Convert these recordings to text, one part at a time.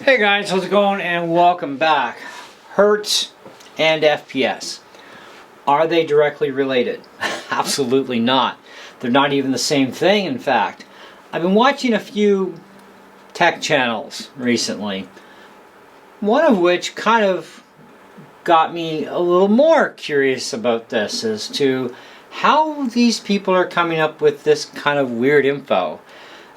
Hey guys, how's it going and welcome back. Hertz and FPS. Are they directly related? Absolutely not. They're not even the same thing, in fact. I've been watching a few tech channels recently, one of which kind of got me a little more curious about this as to how these people are coming up with this kind of weird info.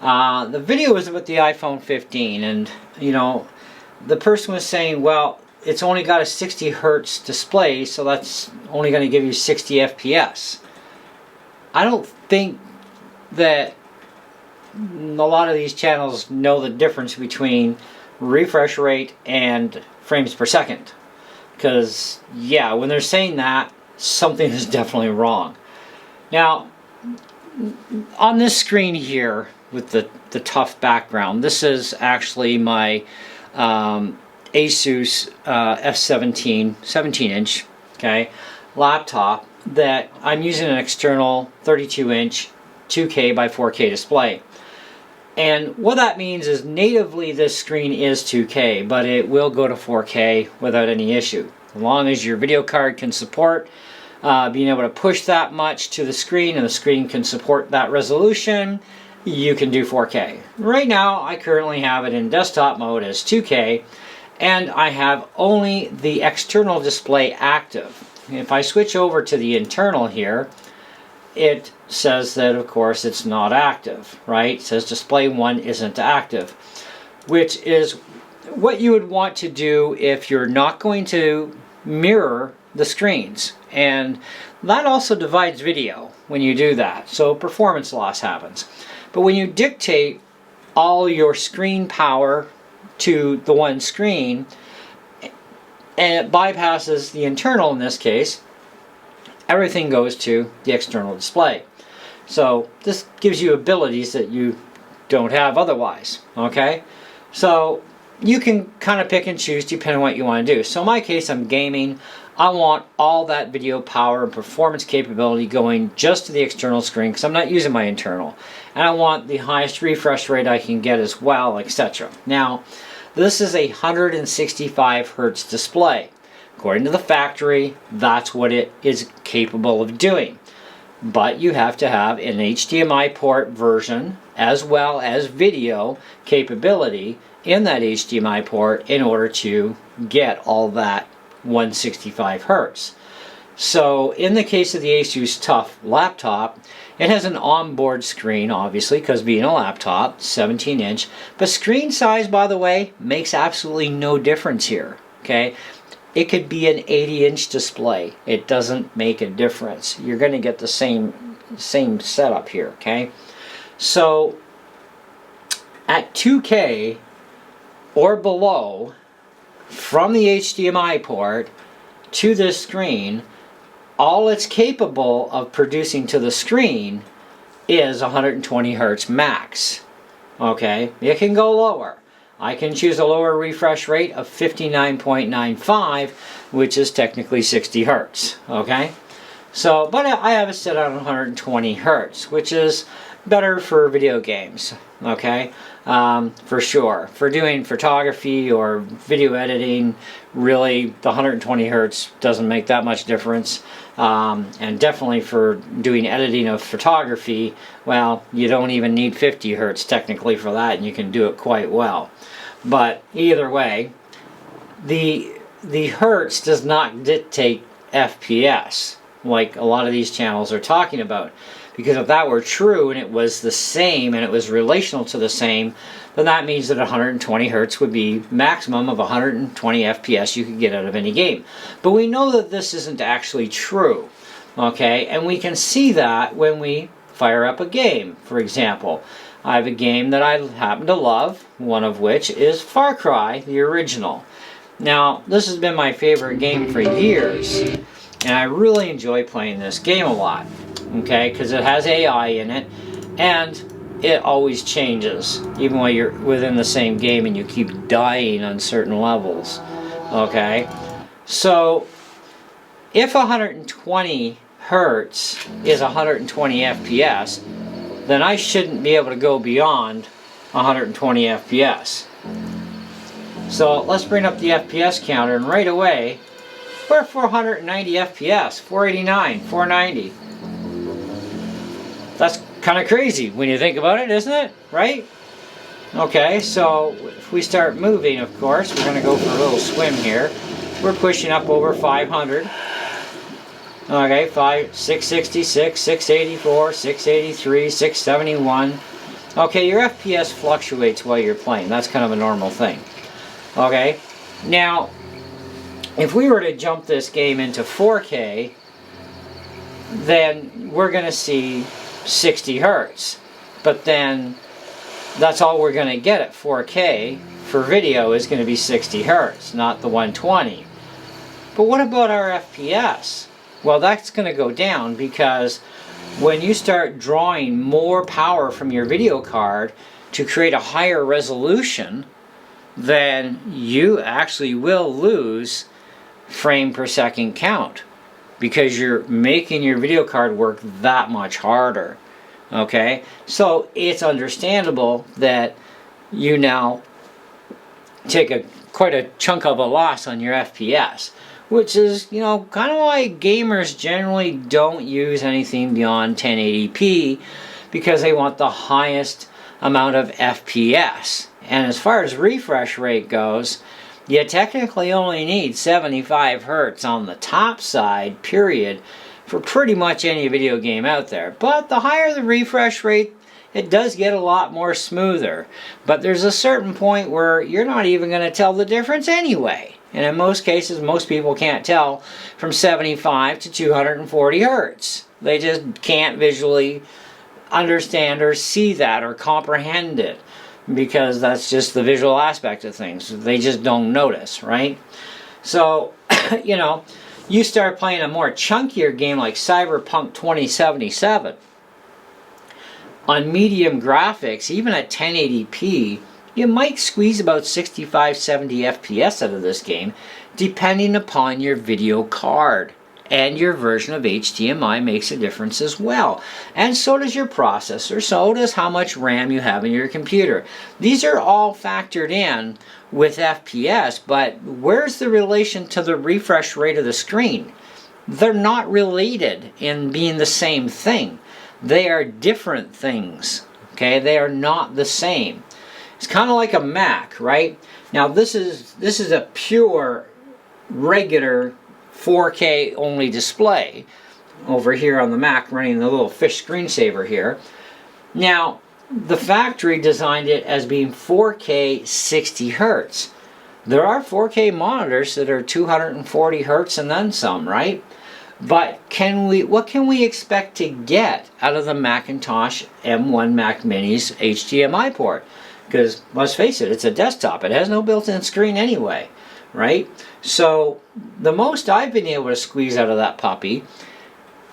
The video was about the iPhone 15, and the person was saying, well, it's only got a 60 hertz display, so that's only going to give you 60 FPS. I don't think that a lot of these channels know the difference between refresh rate and frames per second. Because, yeah, when they're saying that, something is definitely wrong. Now, on this screen here, with the tough background, this is actually my Asus F17 17-inch laptop that I'm using an external 32-inch 2K by 4K display. And what that means is natively this screen is 2K, but it will go to 4K without any issue. As long as your video card can support being able to push that much to the screen and the screen can support that resolution, you can do 4K. Right now I currently have it in desktop mode as 2K, and I have only the external display active. If I switch over to the internal here, it says that of course it's not active, right? It says display 1 isn't active, which is what you would want to do if you're not going to mirror the screens. And that also divides video when you do that, so performance loss happens. But when you dictate all your screen power to the one screen, and it bypasses the internal in this case, everything goes to the external display. So this gives you abilities that you don't have otherwise, okay? So you can kind of pick and choose depending on what you want to do. So in my case, I'm gaming. I want all that video power and performance capability going just to the external screen because I'm not using my internal. And I want the highest refresh rate I can get as well, etc. Now, this is a 165 hertz display. According to the factory, that's what it is capable of doing. But you have to have an HDMI port version as well as video capability in that HDMI port in order to get all that 165 hertz. So in the case of the Asus TUF laptop, it has an onboard screen, obviously, because being a laptop, 17-inch. But screen size, by the way, makes absolutely no difference here. Okay, it could be an 80-inch display. It doesn't make a difference. You're going to get the same setup here. Okay, so at 2K or below, from the HDMI port to this screen, all it's capable of producing to the screen is 120 hertz max. Okay, it can go lower. I can choose a lower refresh rate of 59.95, which is technically 60 hertz. Okay, so but I have it set on 120 hertz, which is better for video games. Okay, for sure. For doing photography or video editing, really the 120 hertz doesn't make that much difference. And definitely for doing editing of photography, well, you don't even need 50 hertz technically for that, and you can do it quite well. But either way, the hertz does not dictate FPS like a lot of these channels are talking about. Because if that were true and it was the same and it was relational to the same, then that means that 120 hertz would be maximum of 120 FPS you could get out of any game. But we know that this isn't actually true, okay? And we can see that when we fire up a game. For example, I have a game that I happen to love, one of which is Far Cry, the original. Now, this has been my favorite game for years, and I really enjoy playing this game a lot. Okay, because it has AI in it, and it always changes, even while you're within the same game and you keep dying on certain levels. Okay, so if 120 hertz is 120 FPS, then I shouldn't be able to go beyond 120 FPS. So let's bring up the FPS counter, and right away, we're at 490 FPS, 489, 490. That's kind of crazy when you think about it, isn't it? Right? Okay, so if we start moving, of course, we're going to go for a little swim here. We're pushing up over 500. Okay, 666, 684, 683, 671. Okay, your FPS fluctuates while you're playing. That's kind of a normal thing. Okay, now, if we were to jump this game into 4K, then we're going to see 60 hertz. But then, that's all we're going to get at 4K for video is going to be 60 hertz, not the 120. But what about our FPS? Well, that's going to go down because when you start drawing more power from your video card to create a higher resolution, then you actually will lose frame per second count because you're making your video card work that much harder. Okay, so it's understandable that you now take quite a chunk of a loss on your FPS, which is, you know, kind of why gamers generally don't use anything beyond 1080p, because they want the highest amount of FPS. And as far as refresh rate goes, you technically only need 75 hertz on the top side, period, for pretty much any video game out there. But the higher the refresh rate, it does get a lot more smoother. But there's a certain point where you're not even going to tell the difference anyway. And in most cases, most people can't tell from 75 to 240 hertz. They just can't visually understand or see that or comprehend it, because that's just the visual aspect of things. They just don't notice, right? So, you know, you start playing a more chunkier game like Cyberpunk 2077. On medium graphics, even at 1080p, you might squeeze about 65-70 FPS out of this game, depending upon your video card. And your version of HDMI makes a difference as well. And so does your processor, so does how much RAM you have in your computer. These are all factored in with FPS, but where's the relation to the refresh rate of the screen? They're not related in being the same thing. They are different things, okay? They are not the same. It's kind of like a Mac, right? Now this is a pure, regular 4K only display over here on the Mac, running the little fish screensaver here. Now, the factory designed it as being 4K 60 hertz. There are 4K monitors that are 240 hertz and then some, right? But what can we expect to get out of the Macintosh M1 Mac Mini's HDMI port? Because let's face it, it's a desktop. It has no built-in screen anyway, right? So the most I've been able to squeeze out of that puppy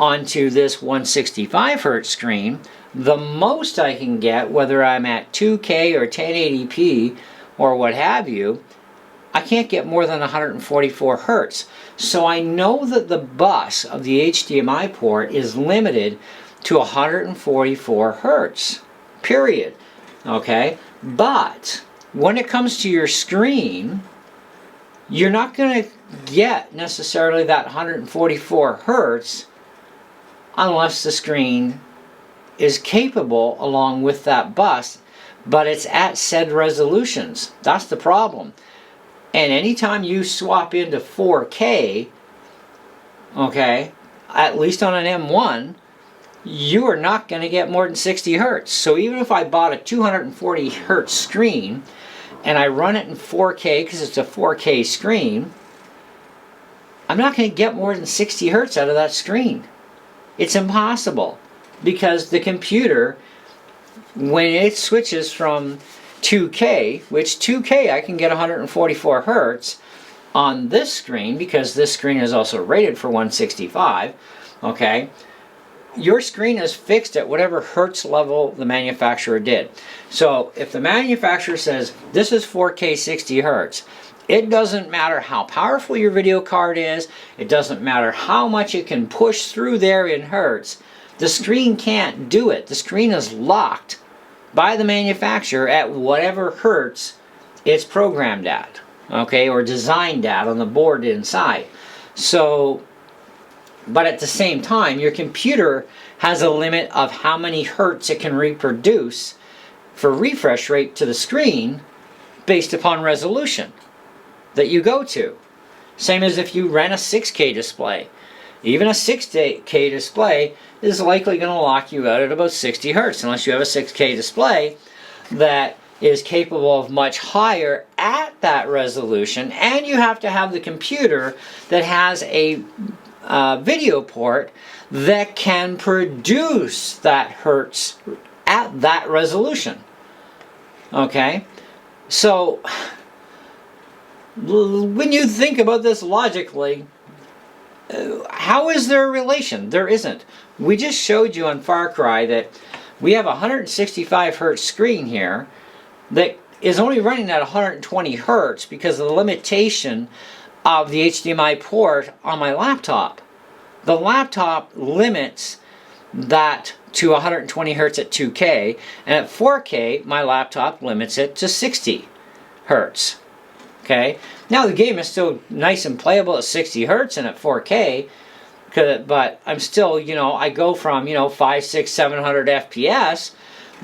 onto this 165 hertz screen, the most I can get, whether I'm at 2K or 1080p or what have you, I can't get more than 144 hertz. So I know that the bus of the HDMI port is limited to 144 hertz, period. Okay? But when it comes to your screen, you're not going to get necessarily that 144 hertz unless the screen is capable along with that bus, but it's at said resolutions. That's the problem. And anytime you swap into 4K, okay, at least on an M1, you are not going to get more than 60 hertz. So even if I bought a 240 hertz screen and I run it in 4K because it's a 4K screen, I'm not going to get more than 60 hertz out of that screen. It's impossible, because the computer, when it switches from 2K, which 2K I can get 144 hertz on this screen, because this screen is also rated for 165, okay, your screen is fixed at whatever hertz level the manufacturer did. So if the manufacturer says this is 4K 60 hertz, it doesn't matter how powerful your video card is, it doesn't matter how much it can push through there in hertz, the screen can't do it. The screen is locked by the manufacturer at whatever hertz it's programmed at. okay, or designed at on the board inside. So, but at the same time, your computer has a limit of how many hertz it can reproduce for refresh rate to the screen based upon resolution that you go to. Same as if you ran a 6K display. Even a 6K display is likely going to lock you out at about 60 hertz unless you have a 6K display that is capable of much higher at that resolution, and you have to have the computer that has a video port that can produce that hertz at that resolution. Okay? So, when you think about this logically, how is there a relation? There isn't. We just showed you on Far Cry that we have a 165 hertz screen here that is only running at 120 hertz because of the limitation of the HDMI port on my laptop. The laptop limits that to 120 hertz at 2K, and at 4K my laptop limits it to 60 hertz. Okay, now the game is still nice and playable at 60 hertz and at 4K, but I'm still, I go from 500, 600, 700 FPS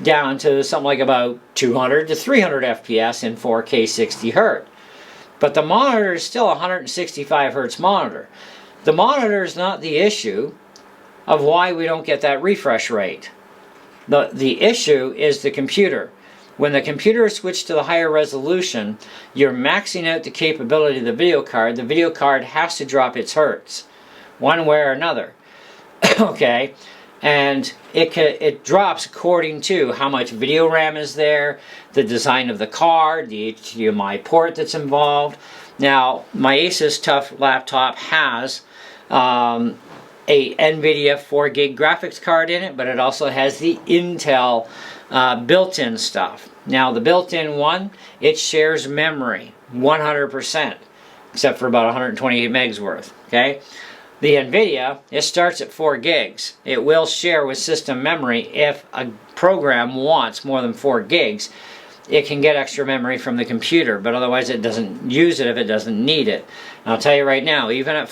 down to something like about 200 to 300 FPS in 4K 60 hertz. But the monitor is still a 165 hertz monitor. The monitor is not the issue of why we don't get that refresh rate. The issue is the computer. When the computer is switched to the higher resolution, you're maxing out the capability of the video card. The video card has to drop its hertz, one way or another. Okay, and it drops according to how much video RAM is there, the design of the card, the HDMI port that's involved. Now, my Asus TUF laptop has a NVIDIA 4 gig graphics card in it, but it also has the Intel built-in stuff. Now, the built-in one, it shares memory 100%, except for about 128 megs worth. Okay, the NVIDIA, it starts at 4 gigs. It will share with system memory if a program wants more than 4 gigs. It can get extra memory from the computer, but otherwise it doesn't use it if it doesn't need it. And I'll tell you right now, even at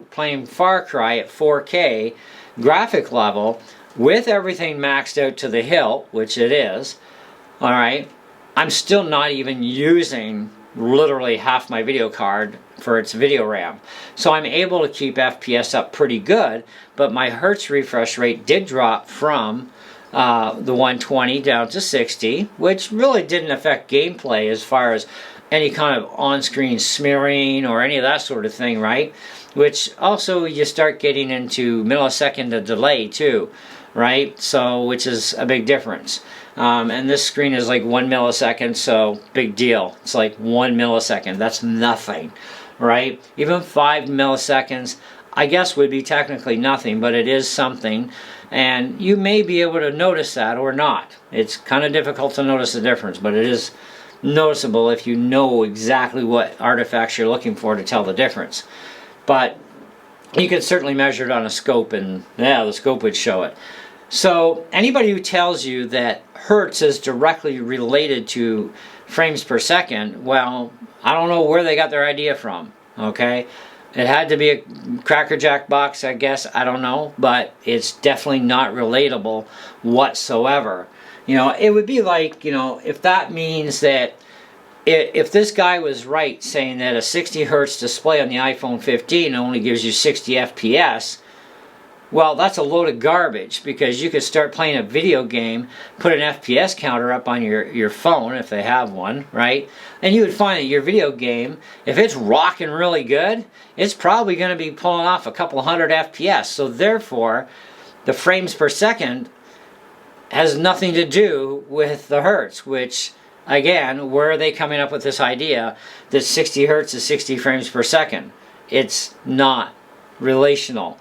playing Far Cry at 4K graphic level, with everything maxed out to the hilt, which it is, alright, I'm still not even using literally half my video card for its video RAM. So I'm able to keep FPS up pretty good, but my hertz refresh rate did drop from the 120 down to 60, which really didn't affect gameplay as far as any kind of on-screen smearing or any of that sort of thing, right? Which also you start getting into millisecond of delay too, right? So, which is a big difference. And this screen is like 1 millisecond, so big deal. It's like 1 millisecond. That's nothing, right? Even 5 milliseconds, I guess, would be technically nothing, but it is something. And you may be able to notice that or not. It's kind of difficult to notice the difference, but it is noticeable if you know exactly what artifacts you're looking for to tell the difference. But you could certainly measure it on a scope, and yeah, the scope would show it. So anybody who tells you that hertz is directly related to frames per second, well, I don't know where they got their idea from, okay? It had to be a Cracker Jack box, I guess, I don't know, but it's definitely not relatable whatsoever. It would be like, if that means that if this guy was right saying that a 60 hertz display on the iPhone 15 only gives you 60 FPS, well, that's a load of garbage, because you could start playing a video game, put an FPS counter up on your phone, if they have one, right? And you would find that your video game, if it's rocking really good, it's probably going to be pulling off a couple hundred FPS. So therefore, the frames per second has nothing to do with the hertz, which, again, where are they coming up with this idea that 60 hertz is 60 frames per second? It's not relational,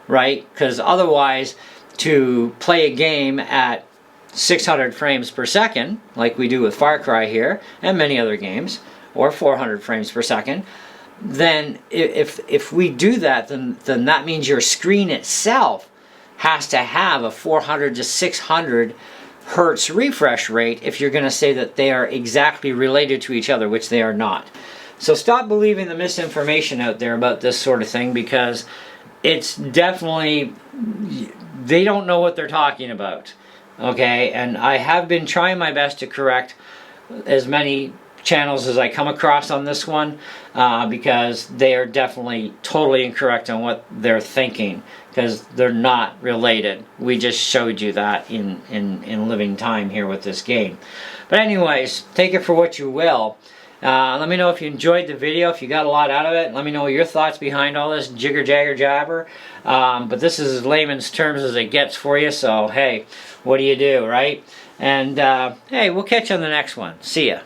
right? Because otherwise, to play a game at 600 frames per second, like we do with Far Cry here, and many other games, or 400 frames per second, then if we do that, then that means your screen itself has to have a 400 to 600 hertz refresh rate if you're going to say that they are exactly related to each other, which they are not. So stop believing the misinformation out there about this sort of thing, because it's definitely, they don't know what they're talking about. Okay, and I have been trying my best to correct as many channels as I come across on this one, because they are definitely totally incorrect on what they're thinking, because they're not related. We just showed you that in living time here with this game. But anyways, take it for what you will. Let me know if you enjoyed the video, if you got a lot out of it. Let me know your thoughts behind all this jigger jagger jabber. But this is as layman's terms as it gets for you, so hey, what do you do, right? And hey, we'll catch you on the next one. See ya.